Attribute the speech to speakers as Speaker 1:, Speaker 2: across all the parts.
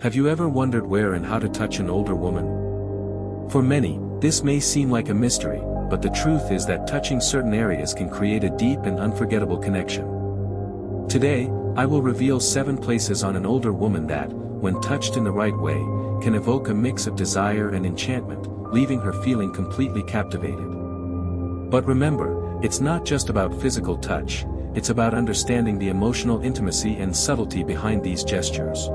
Speaker 1: Have you ever wondered where and how to touch an older woman? For many, this may seem like a mystery, but the truth is that touching certain areas can create a deep and unforgettable connection. Today, I will reveal 7 places on an older woman that, when touched in the right way, can evoke a mix of desire and enchantment, leaving her feeling completely captivated. But remember, it's not just about physical touch, it's about understanding the emotional intimacy and subtlety behind these gestures.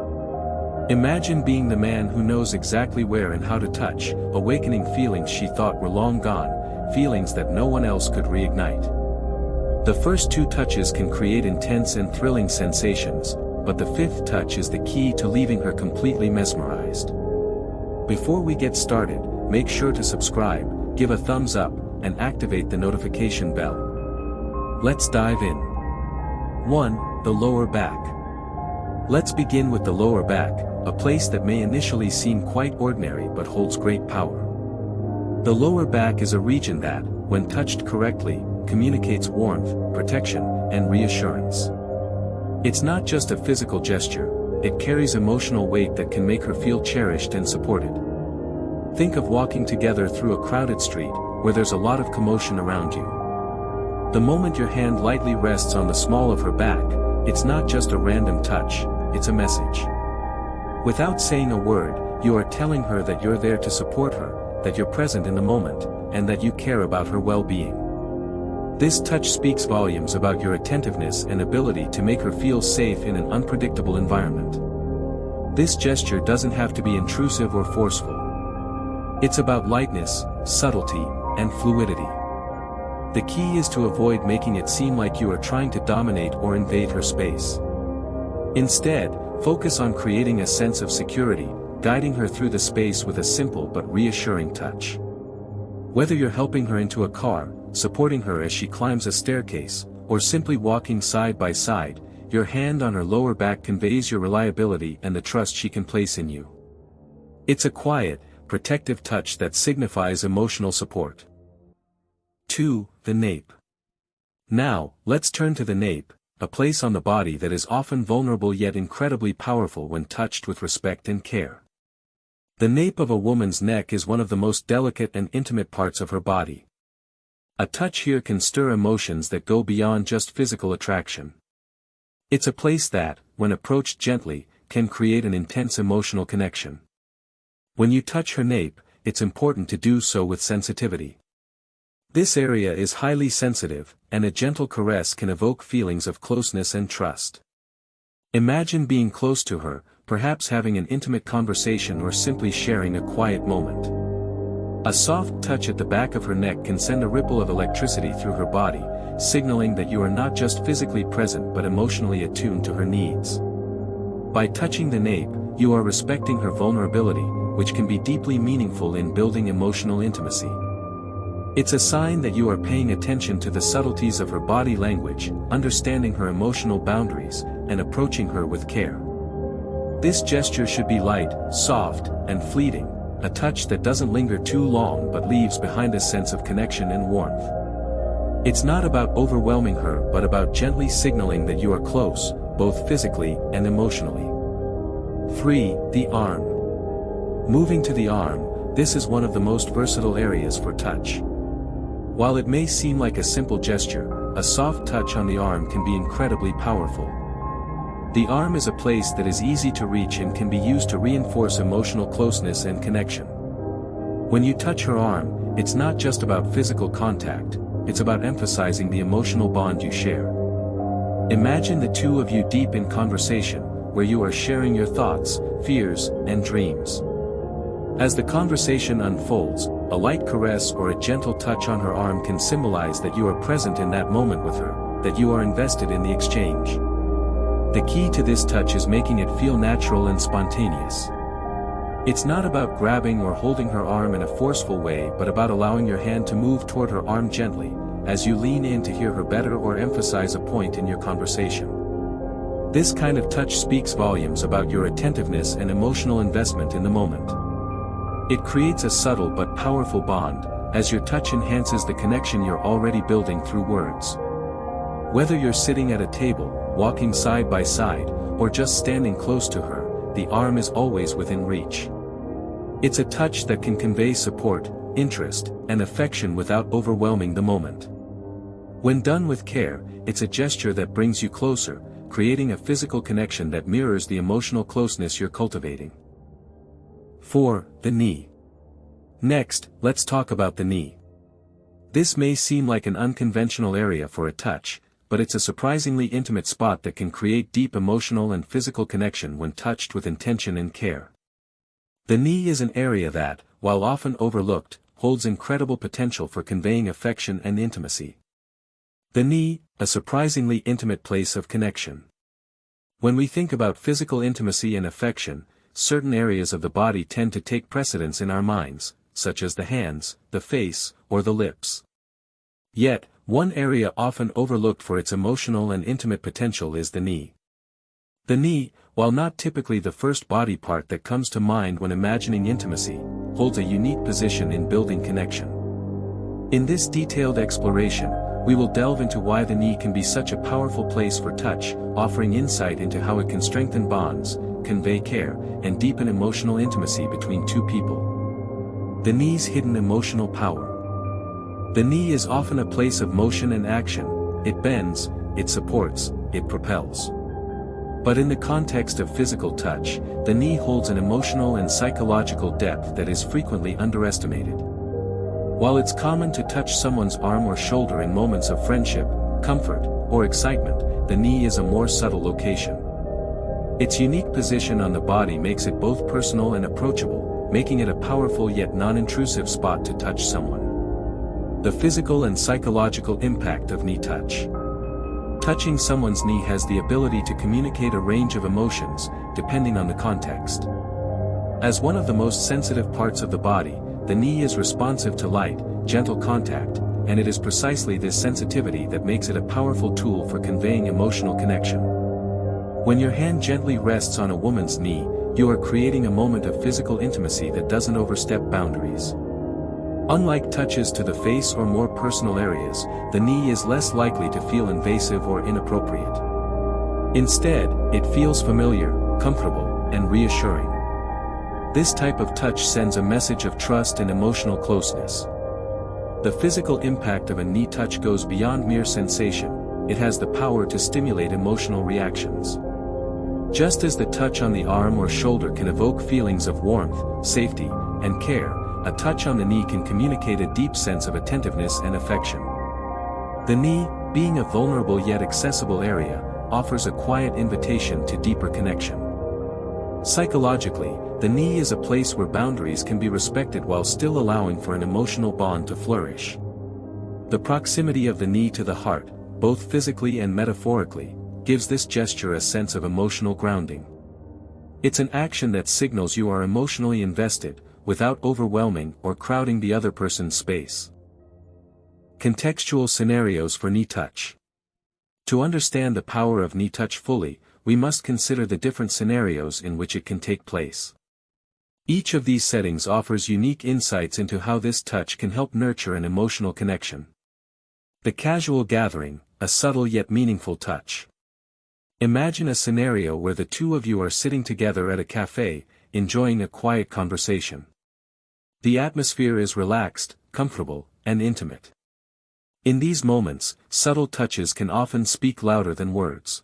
Speaker 1: Imagine being the man who knows exactly where and how to touch, awakening feelings she thought were long gone, feelings that no one else could reignite. The first 2 touches can create intense and thrilling sensations, but the 5th touch is the key to leaving her completely mesmerized. Before we get started, make sure to subscribe, give a thumbs up, and activate the notification bell. Let's dive in. 1. The lower back. Let's begin with the lower back, a place that may initially seem quite ordinary but holds great power. The lower back is a region that, when touched correctly, communicates warmth, protection, and reassurance. It's not just a physical gesture, it carries emotional weight that can make her feel cherished and supported. Think of walking together through a crowded street, where there's a lot of commotion around you. The moment your hand lightly rests on the small of her back, it's not just a random touch, it's a message. Without saying a word, you are telling her that you're there to support her, that you're present in the moment, and that you care about her well-being. This touch speaks volumes about your attentiveness and ability to make her feel safe in an unpredictable environment. This gesture doesn't have to be intrusive or forceful. It's about lightness, subtlety, and fluidity. The key is to avoid making it seem like you are trying to dominate or invade her space. Instead, focus on creating a sense of security, guiding her through the space with a simple but reassuring touch. Whether you're helping her into a car, supporting her as she climbs a staircase, or simply walking side by side, your hand on her lower back conveys your reliability and the trust she can place in you. It's a quiet, protective touch that signifies emotional support. 2. The nape. Now, let's turn to the nape, a place on the body that is often vulnerable yet incredibly powerful when touched with respect and care. The nape of a woman's neck is one of the most delicate and intimate parts of her body. A touch here can stir emotions that go beyond just physical attraction. It's a place that, when approached gently, can create an intense emotional connection. When you touch her nape, it's important to do so with sensitivity. This area is highly sensitive, and a gentle caress can evoke feelings of closeness and trust. Imagine being close to her, perhaps having an intimate conversation or simply sharing a quiet moment. A soft touch at the back of her neck can send a ripple of electricity through her body, signaling that you are not just physically present but emotionally attuned to her needs. By touching the nape, you are respecting her vulnerability, which can be deeply meaningful in building emotional intimacy. It's a sign that you are paying attention to the subtleties of her body language, understanding her emotional boundaries, and approaching her with care. This gesture should be light, soft, and fleeting, a touch that doesn't linger too long but leaves behind a sense of connection and warmth. It's not about overwhelming her but about gently signaling that you are close, both physically and emotionally. 3. The arm. Moving to the arm, this is one of the most versatile areas for touch. While it may seem like a simple gesture, a soft touch on the arm can be incredibly powerful. The arm is a place that is easy to reach and can be used to reinforce emotional closeness and connection. When you touch her arm, it's not just about physical contact, it's about emphasizing the emotional bond you share. Imagine the two of you deep in conversation, where you are sharing your thoughts, fears, and dreams. As the conversation unfolds, a light caress or a gentle touch on her arm can symbolize that you are present in that moment with her, that you are invested in the exchange. The key to this touch is making it feel natural and spontaneous. It's not about grabbing or holding her arm in a forceful way but about allowing your hand to move toward her arm gently, as you lean in to hear her better or emphasize a point in your conversation. This kind of touch speaks volumes about your attentiveness and emotional investment in the moment. It creates a subtle but powerful bond, as your touch enhances the connection you're already building through words. Whether you're sitting at a table, walking side by side, or just standing close to her, the arm is always within reach. It's a touch that can convey support, interest, and affection without overwhelming the moment. When done with care, it's a gesture that brings you closer, creating a physical connection that mirrors the emotional closeness you're cultivating. 4. The knee. Next, let's talk about the knee. This may seem like an unconventional area for a touch, but it's a surprisingly intimate spot that can create deep emotional and physical connection when touched with intention and care. The knee is an area that, while often overlooked, holds incredible potential for conveying affection and intimacy. The knee, a surprisingly intimate place of connection. When we think about physical intimacy and affection, certain areas of the body tend to take precedence in our minds, such as the hands, the face, or the lips. Yet, one area often overlooked for its emotional and intimate potential is the knee. The knee, while not typically the first body part that comes to mind when imagining intimacy, holds a unique position in building connection. In this detailed exploration, we will delve into why the knee can be such a powerful place for touch, offering insight into how it can strengthen bonds, convey care, and deepen emotional intimacy between two people. The knee's hidden emotional power. The knee is often a place of motion and action. It bends, it supports, it propels. But in the context of physical touch, the knee holds an emotional and psychological depth that is frequently underestimated. While it's common to touch someone's arm or shoulder in moments of friendship, comfort, or excitement, the knee is a more subtle location. Its unique position on the body makes it both personal and approachable, making it a powerful yet non-intrusive spot to touch someone. The physical and psychological impact of knee touch. Touching someone's knee has the ability to communicate a range of emotions, depending on the context. As one of the most sensitive parts of the body, the knee is responsive to light, gentle contact, and it is precisely this sensitivity that makes it a powerful tool for conveying emotional connection. When your hand gently rests on a woman's knee, you are creating a moment of physical intimacy that doesn't overstep boundaries. Unlike touches to the face or more personal areas, the knee is less likely to feel invasive or inappropriate. Instead, it feels familiar, comfortable, and reassuring. This type of touch sends a message of trust and emotional closeness. The physical impact of a knee touch goes beyond mere sensation. It has the power to stimulate emotional reactions. Just as the touch on the arm or shoulder can evoke feelings of warmth, safety, and care, a touch on the knee can communicate a deep sense of attentiveness and affection. The knee, being a vulnerable yet accessible area, offers a quiet invitation to deeper connection. Psychologically, the knee is a place where boundaries can be respected while still allowing for an emotional bond to flourish. The proximity of the knee to the heart, both physically and metaphorically, gives this gesture a sense of emotional grounding. It's an action that signals you are emotionally invested, without overwhelming or crowding the other person's space. Contextual scenarios for knee touch. To understand the power of knee touch fully, we must consider the different scenarios in which it can take place. Each of these settings offers unique insights into how this touch can help nurture an emotional connection. The casual gathering, a subtle yet meaningful touch. Imagine a scenario where the two of you are sitting together at a cafe, enjoying a quiet conversation. The atmosphere is relaxed, comfortable, and intimate. In these moments, subtle touches can often speak louder than words.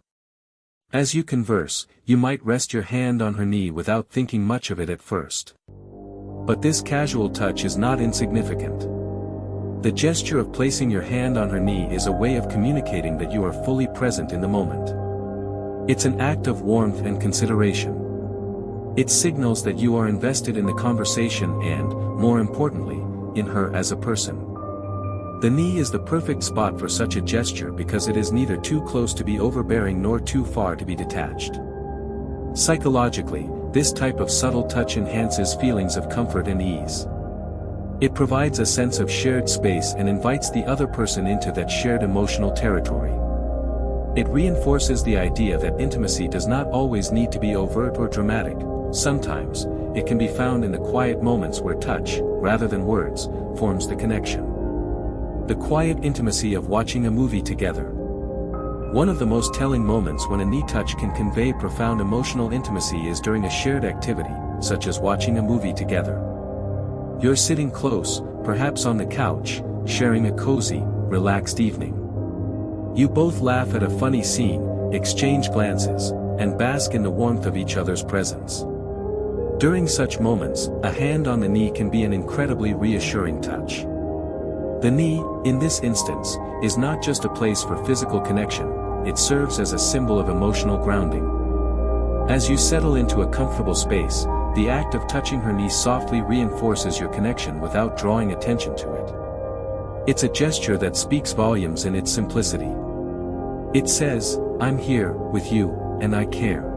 Speaker 1: As you converse, you might rest your hand on her knee without thinking much of it at first. But this casual touch is not insignificant. The gesture of placing your hand on her knee is a way of communicating that you are fully present in the moment. It's an act of warmth and consideration. It signals that you are invested in the conversation and, more importantly, in her as a person. The knee is the perfect spot for such a gesture because it is neither too close to be overbearing nor too far to be detached. Psychologically, this type of subtle touch enhances feelings of comfort and ease. It provides a sense of shared space and invites the other person into that shared emotional territory. It reinforces the idea that intimacy does not always need to be overt or dramatic. Sometimes, it can be found in the quiet moments where touch, rather than words, forms the connection. The quiet intimacy of watching a movie together. One of the most telling moments when a knee touch can convey profound emotional intimacy is during a shared activity, such as watching a movie together. You're sitting close, perhaps on the couch, sharing a cozy, relaxed evening. You both laugh at a funny scene, exchange glances, and bask in the warmth of each other's presence. During such moments, a hand on the knee can be an incredibly reassuring touch. The knee, in this instance, is not just a place for physical connection, it serves as a symbol of emotional grounding. As you settle into a comfortable space, the act of touching her knee softly reinforces your connection without drawing attention to it. It's a gesture that speaks volumes in its simplicity. It says, "I'm here, with you, and I care."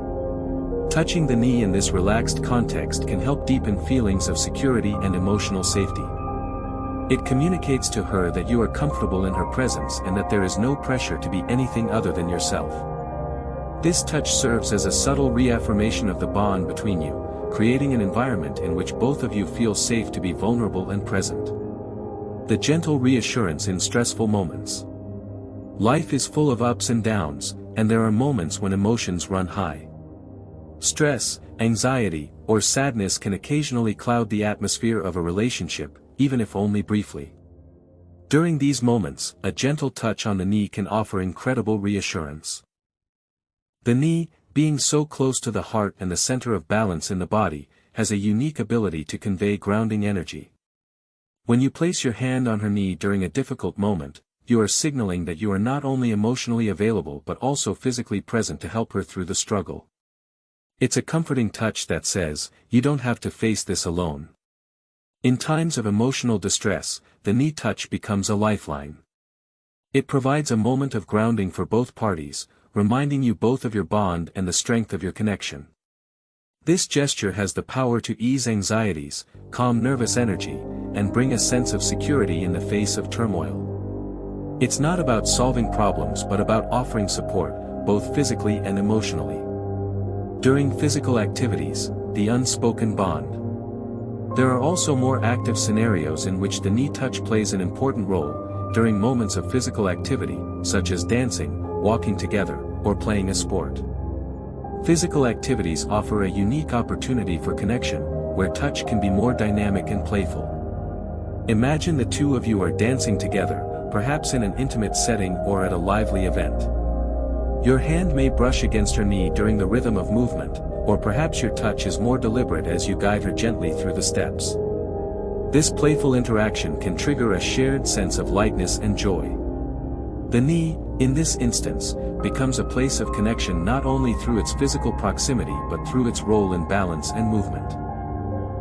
Speaker 1: Touching the knee in this relaxed context can help deepen feelings of security and emotional safety. It communicates to her that you are comfortable in her presence and that there is no pressure to be anything other than yourself. This touch serves as a subtle reaffirmation of the bond between you, creating an environment in which both of you feel safe to be vulnerable and present. The gentle reassurance in stressful moments. Life is full of ups and downs, and there are moments when emotions run high. Stress, anxiety, or sadness can occasionally cloud the atmosphere of a relationship, even if only briefly. During these moments, a gentle touch on the knee can offer incredible reassurance. The knee, being so close to the heart and the center of balance in the body, has a unique ability to convey grounding energy. When you place your hand on her knee during a difficult moment, you are signaling that you are not only emotionally available but also physically present to help her through the struggle. It's a comforting touch that says, "You don't have to face this alone." In times of emotional distress, the knee touch becomes a lifeline. It provides a moment of grounding for both parties, reminding you both of your bond and the strength of your connection. This gesture has the power to ease anxieties, calm nervous energy, and bring a sense of security in the face of turmoil. It's not about solving problems but about offering support, both physically and emotionally. During physical activities, the unspoken bond. There are also more active scenarios in which the knee touch plays an important role, during moments of physical activity, such as dancing, walking together, or playing a sport. Physical activities offer a unique opportunity for connection, where touch can be more dynamic and playful. Imagine the two of you are dancing together, perhaps in an intimate setting or at a lively event. Your hand may brush against her knee during the rhythm of movement, or perhaps your touch is more deliberate as you guide her gently through the steps. This playful interaction can trigger a shared sense of lightness and joy. The knee, in this instance, becomes a place of connection not only through its physical proximity but through its role in balance and movement.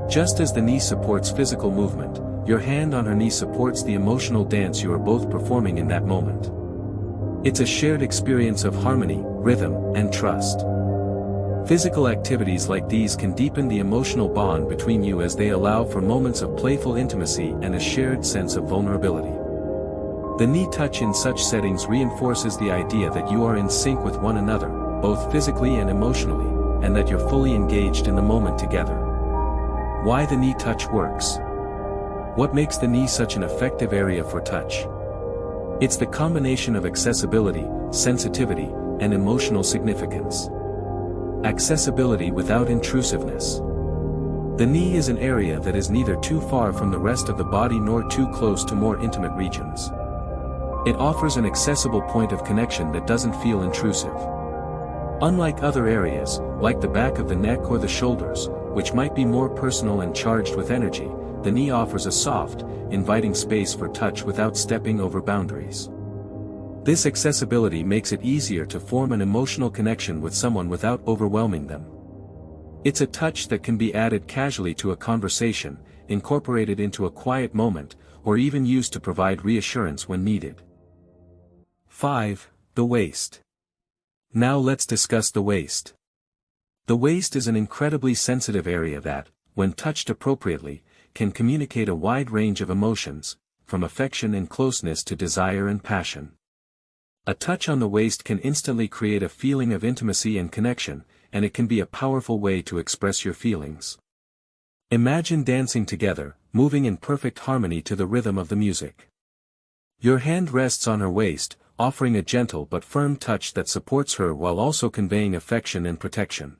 Speaker 1: Just as the knee supports physical movement, your hand on her knee supports the emotional dance you are both performing in that moment. It's a shared experience of harmony, rhythm, and trust. Physical activities like these can deepen the emotional bond between you as they allow for moments of playful intimacy and a shared sense of vulnerability. The knee touch in such settings reinforces the idea that you are in sync with one another, both physically and emotionally, and that you're fully engaged in the moment together. Why the knee touch works. What makes the knee such an effective area for touch? It's the combination of accessibility, sensitivity, and emotional significance. Accessibility without intrusiveness. The knee is an area that is neither too far from the rest of the body nor too close to more intimate regions. It offers an accessible point of connection that doesn't feel intrusive. Unlike other areas, like the back of the neck or the shoulders, which might be more personal and charged with energy, the knee offers a soft, inviting space for touch without stepping over boundaries. This accessibility makes it easier to form an emotional connection with someone without overwhelming them. It's a touch that can be added casually to a conversation, incorporated into a quiet moment, or even used to provide reassurance when needed. 5. The waist. Now let's discuss the waist. The waist is an incredibly sensitive area that, when touched appropriately, can communicate a wide range of emotions, from affection and closeness to desire and passion. A touch on the waist can instantly create a feeling of intimacy and connection, and it can be a powerful way to express your feelings. Imagine dancing together, moving in perfect harmony to the rhythm of the music. Your hand rests on her waist, offering a gentle but firm touch that supports her while also conveying affection and protection.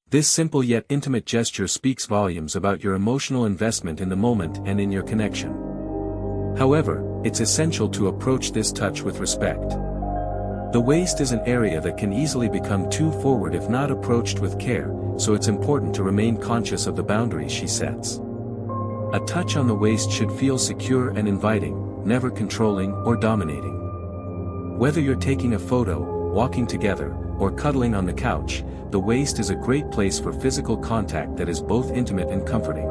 Speaker 1: This simple yet intimate gesture speaks volumes about your emotional investment in the moment and in your connection. However, it's essential to approach this touch with respect. The waist is an area that can easily become too forward if not approached with care, so it's important to remain conscious of the boundaries she sets. A touch on the waist should feel secure and inviting, never controlling or dominating. Whether you're taking a photo, walking together, or cuddling on the couch, the waist is a great place for physical contact that is both intimate and comforting.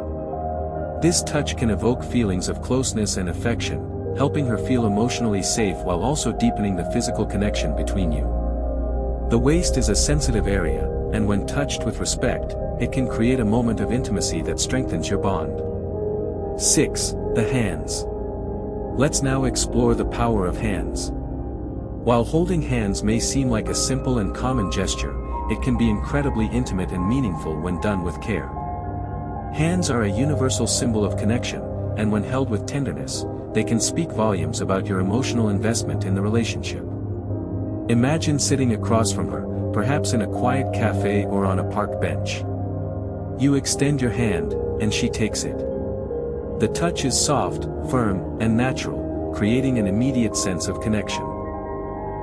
Speaker 1: This touch can evoke feelings of closeness and affection, helping her feel emotionally safe while also deepening the physical connection between you. The waist is a sensitive area, and when touched with respect, it can create a moment of intimacy that strengthens your bond. 6. The hands. Let's now explore the power of hands. While holding hands may seem like a simple and common gesture, it can be incredibly intimate and meaningful when done with care. Hands are a universal symbol of connection, and when held with tenderness, they can speak volumes about your emotional investment in the relationship. Imagine sitting across from her, perhaps in a quiet cafe or on a park bench. You extend your hand, and she takes it. The touch is soft, firm, and natural, creating an immediate sense of connection.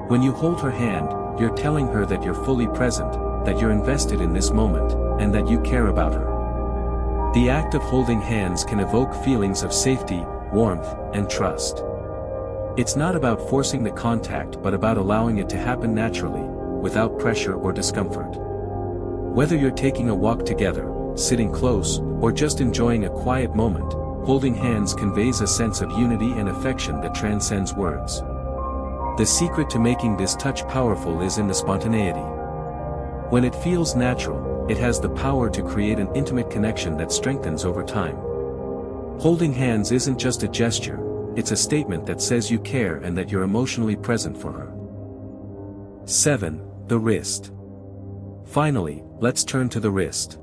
Speaker 1: When you hold her hand, you're telling her that you're fully present, that you're invested in this moment, and that you care about her. The act of holding hands can evoke feelings of safety, warmth, and trust. It's not about forcing the contact but about allowing it to happen naturally, without pressure or discomfort. Whether you're taking a walk together, sitting close, or just enjoying a quiet moment, holding hands conveys a sense of unity and affection that transcends words. The secret to making this touch powerful is in the spontaneity. When it feels natural, it has the power to create an intimate connection that strengthens over time. Holding hands isn't just a gesture, it's a statement that says you care and that you're emotionally present for her. 7. The wrist. Finally, let's turn to the wrist.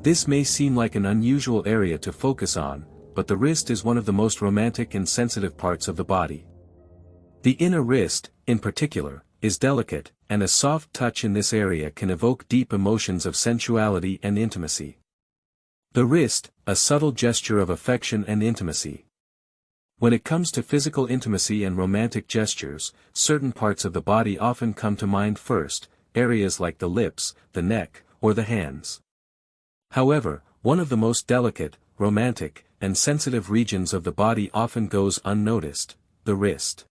Speaker 1: This may seem like an unusual area to focus on, but the wrist is one of the most romantic and sensitive parts of the body. The inner wrist, in particular, is delicate, and a soft touch in this area can evoke deep emotions of sensuality and intimacy. The wrist, a subtle gesture of affection and intimacy. When it comes to physical intimacy and romantic gestures, certain parts of the body often come to mind first, areas like the lips, the neck, or the hands. However, one of the most delicate, romantic, and sensitive regions of the body often goes unnoticed: the wrist.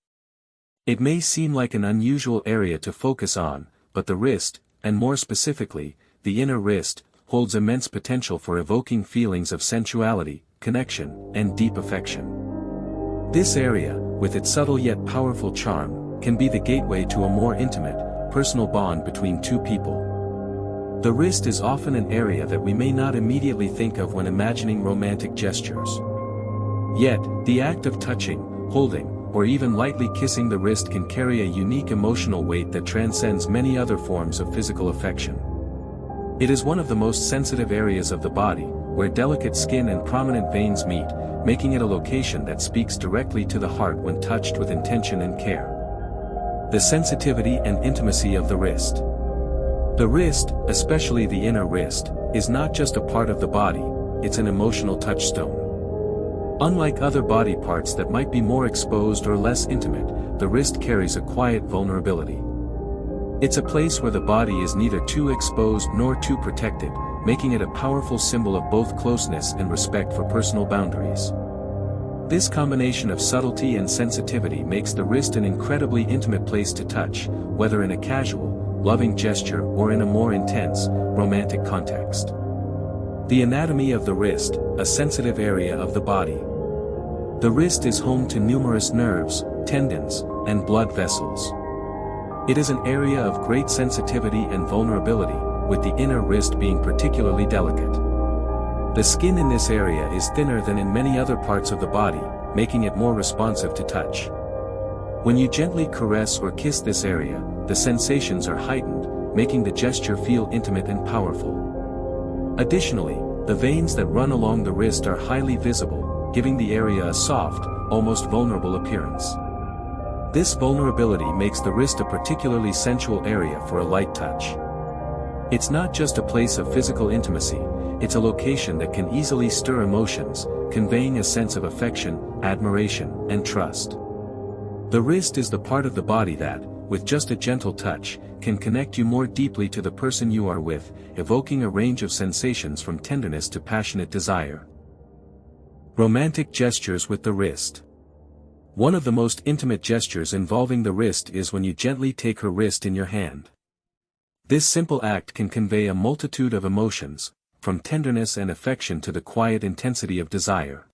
Speaker 1: It may seem like an unusual area to focus on, but the wrist, and more specifically, the inner wrist, holds immense potential for evoking feelings of sensuality, connection, and deep affection. This area, with its subtle yet powerful charm, can be the gateway to a more intimate, personal bond between two people. The wrist is often an area that we may not immediately think of when imagining romantic gestures. Yet, the act of touching, holding, or even lightly kissing the wrist can carry a unique emotional weight that transcends many other forms of physical affection. It is one of the most sensitive areas of the body, where delicate skin and prominent veins meet, making it a location that speaks directly to the heart when touched with intention and care. The sensitivity and intimacy of the wrist. The wrist, especially the inner wrist, is not just a part of the body, it's an emotional touchstone. Unlike other body parts that might be more exposed or less intimate, the wrist carries a quiet vulnerability. It's a place where the body is neither too exposed nor too protected, making it a powerful symbol of both closeness and respect for personal boundaries. This combination of subtlety and sensitivity makes the wrist an incredibly intimate place to touch, whether in a casual, loving gesture or in a more intense, romantic context. The anatomy of the wrist, a sensitive area of the body. The wrist is home to numerous nerves, tendons, and blood vessels. It is an area of great sensitivity and vulnerability, with the inner wrist being particularly delicate. The skin in this area is thinner than in many other parts of the body, making it more responsive to touch. When you gently caress or kiss this area, the sensations are heightened, making the gesture feel intimate and powerful. Additionally, the veins that run along the wrist are highly visible, giving the area a soft, almost vulnerable appearance. This vulnerability makes the wrist a particularly sensual area for a light touch. It's not just a place of physical intimacy, it's a location that can easily stir emotions, conveying a sense of affection, admiration, and trust. The wrist is the part of the body that, with just a gentle touch, can connect you more deeply to the person you are with, evoking a range of sensations from tenderness to passionate desire. Romantic gestures with the wrist. One of the most intimate gestures involving the wrist is when you gently take her wrist in your hand. This simple act can convey a multitude of emotions, from tenderness and affection to the quiet intensity of desire.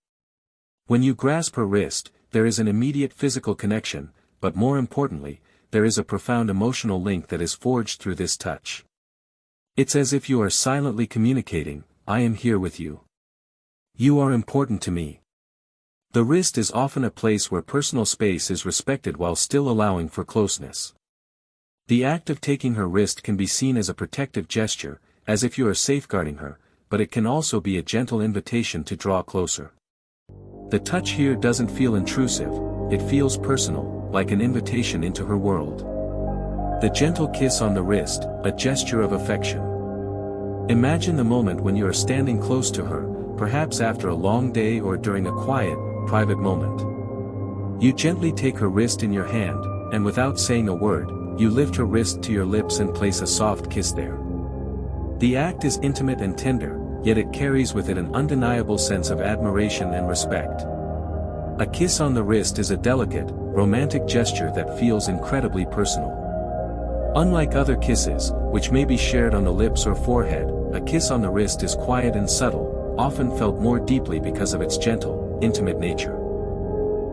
Speaker 1: When you grasp her wrist, there is an immediate physical connection, but more importantly, there is a profound emotional link that is forged through this touch. It's as if you are silently communicating, "I am here with you. You are important to me." The wrist is often a place where personal space is respected while still allowing for closeness. The act of taking her wrist can be seen as a protective gesture, as if you are safeguarding her, but it can also be a gentle invitation to draw closer. The touch here doesn't feel intrusive, it feels personal, like an invitation into her world. The gentle kiss on the wrist, a gesture of affection. Imagine the moment when you are standing close to her, perhaps after a long day or during a quiet, private moment. You gently take her wrist in your hand, and without saying a word, you lift her wrist to your lips and place a soft kiss there. The act is intimate and tender, yet it carries with it an undeniable sense of admiration and respect. A kiss on the wrist is a delicate, romantic gesture that feels incredibly personal. Unlike other kisses, which may be shared on the lips or forehead, a kiss on the wrist is quiet and subtle, often felt more deeply because of its gentle, intimate nature.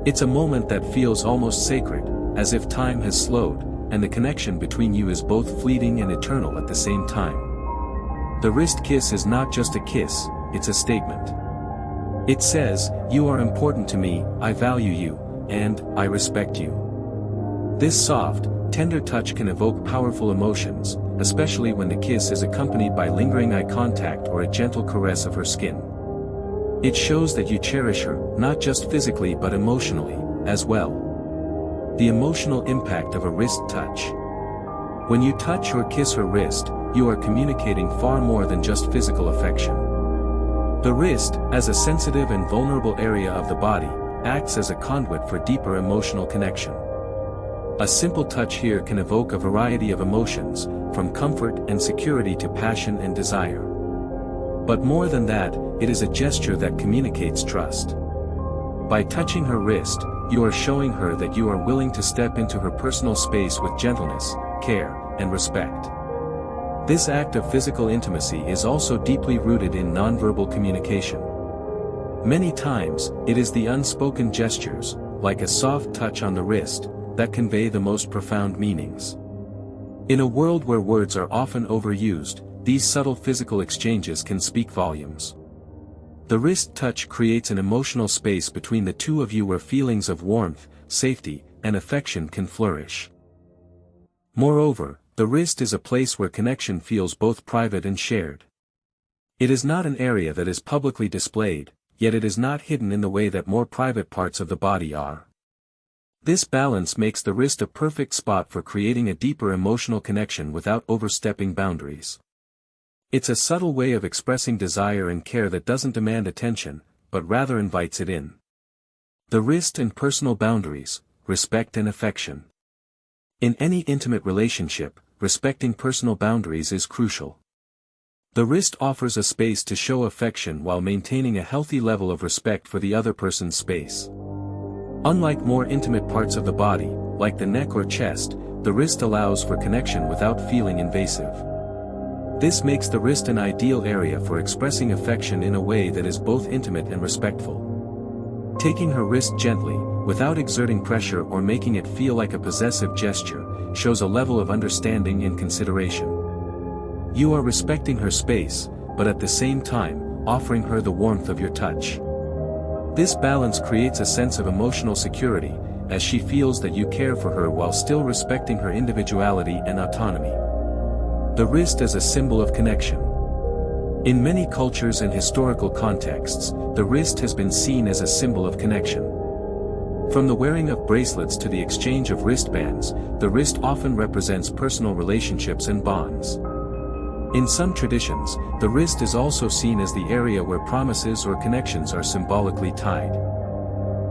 Speaker 1: It's a moment that feels almost sacred, as if time has slowed, and the connection between you is both fleeting and eternal at the same time. The wrist kiss is not just a kiss, it's a statement. It says, "You are important to me, I value you, and I respect you." This soft, tender touch can evoke powerful emotions, especially when the kiss is accompanied by lingering eye contact or a gentle caress of her skin. It shows that you cherish her, not just physically but emotionally, as well. The emotional impact of a wrist touch. When you touch or kiss her wrist, you are communicating far more than just physical affection. The wrist, as a sensitive and vulnerable area of the body, acts as a conduit for deeper emotional connection. A simple touch here can evoke a variety of emotions, from comfort and security to passion and desire. But more than that, it is a gesture that communicates trust. By touching her wrist, you are showing her that you are willing to step into her personal space with gentleness, care, and respect. This act of physical intimacy is also deeply rooted in nonverbal communication. Many times, it is the unspoken gestures, like a soft touch on the wrist, that convey the most profound meanings. In a world where words are often overused, these subtle physical exchanges can speak volumes. The wrist touch creates an emotional space between the two of you where feelings of warmth, safety, and affection can flourish. Moreover, the wrist is a place where connection feels both private and shared. It is not an area that is publicly displayed, yet it is not hidden in the way that more private parts of the body are. This balance makes the wrist a perfect spot for creating a deeper emotional connection without overstepping boundaries. It's a subtle way of expressing desire and care that doesn't demand attention, but rather invites it in. The wrist and personal boundaries, respect and affection. In any intimate relationship, respecting personal boundaries is crucial. The wrist offers a space to show affection while maintaining a healthy level of respect for the other person's space. Unlike more intimate parts of the body, like the neck or chest, the wrist allows for connection without feeling invasive. This makes the wrist an ideal area for expressing affection in a way that is both intimate and respectful. Taking her wrist gently, without exerting pressure or making it feel like a possessive gesture, shows a level of understanding and consideration. You are respecting her space, but at the same time, offering her the warmth of your touch. This balance creates a sense of emotional security, as she feels that you care for her while still respecting her individuality and autonomy. The wrist as a symbol of connection. In many cultures and historical contexts, the wrist has been seen as a symbol of connection. From the wearing of bracelets to the exchange of wristbands, the wrist often represents personal relationships and bonds. In some traditions, the wrist is also seen as the area where promises or connections are symbolically tied.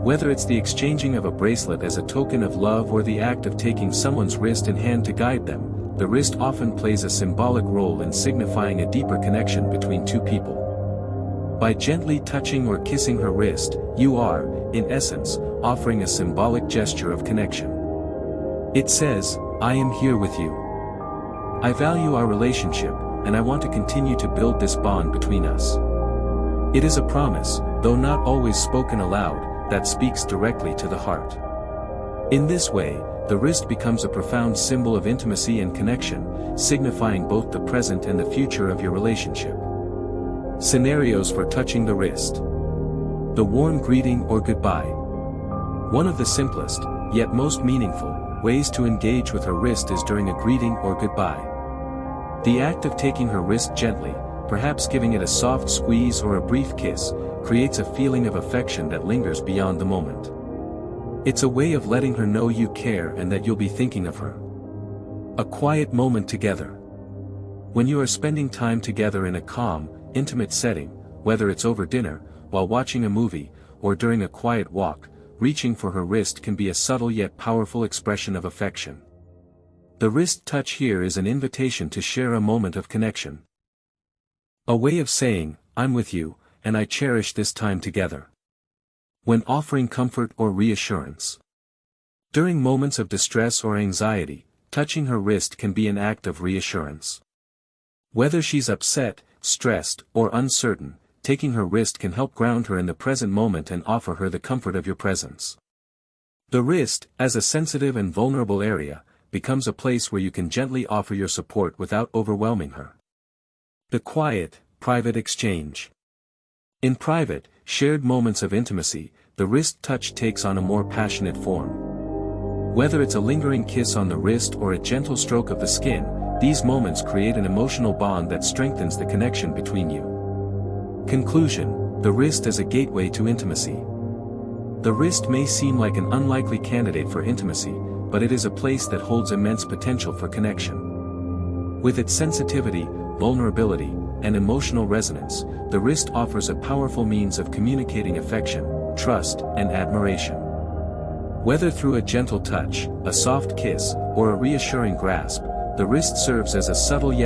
Speaker 1: Whether it's the exchanging of a bracelet as a token of love or the act of taking someone's wrist in hand to guide them, the wrist often plays a symbolic role in signifying a deeper connection between two people. By gently touching or kissing her wrist, you are, in essence, offering a symbolic gesture of connection. It says, "I am here with you. I value our relationship, and I want to continue to build this bond between us." It is a promise, though not always spoken aloud, that speaks directly to the heart. In this way, the wrist becomes a profound symbol of intimacy and connection, signifying both the present and the future of your relationship. Scenarios for touching the wrist. The warm greeting or goodbye. One of the simplest, yet most meaningful, ways to engage with her wrist is during a greeting or goodbye. The act of taking her wrist gently, perhaps giving it a soft squeeze or a brief kiss, creates a feeling of affection that lingers beyond the moment. It's a way of letting her know you care and that you'll be thinking of her. A quiet moment together. When you are spending time together in a calm, intimate setting, whether it's over dinner, while watching a movie, or during a quiet walk, reaching for her wrist can be a subtle yet powerful expression of affection. The wrist touch here is an invitation to share a moment of connection. A way of saying, "I'm with you, and I cherish this time together." When offering comfort or reassurance. During moments of distress or anxiety, touching her wrist can be an act of reassurance. Whether she's upset, stressed, or uncertain, taking her wrist can help ground her in the present moment and offer her the comfort of your presence. The wrist, as a sensitive and vulnerable area, becomes a place where you can gently offer your support without overwhelming her. The quiet, private exchange. In private, shared moments of intimacy, the wrist touch takes on a more passionate form. Whether it's a lingering kiss on the wrist or a gentle stroke of the skin, these moments create an emotional bond that strengthens the connection between you. Conclusion: the wrist as a gateway to intimacy. The wrist may seem like an unlikely candidate for intimacy, but it is a place that holds immense potential for connection. With its sensitivity, vulnerability, and emotional resonance, the wrist offers a powerful means of communicating affection, trust, and admiration. Whether through a gentle touch, a soft kiss, or a reassuring grasp, the wrist serves as a subtle yet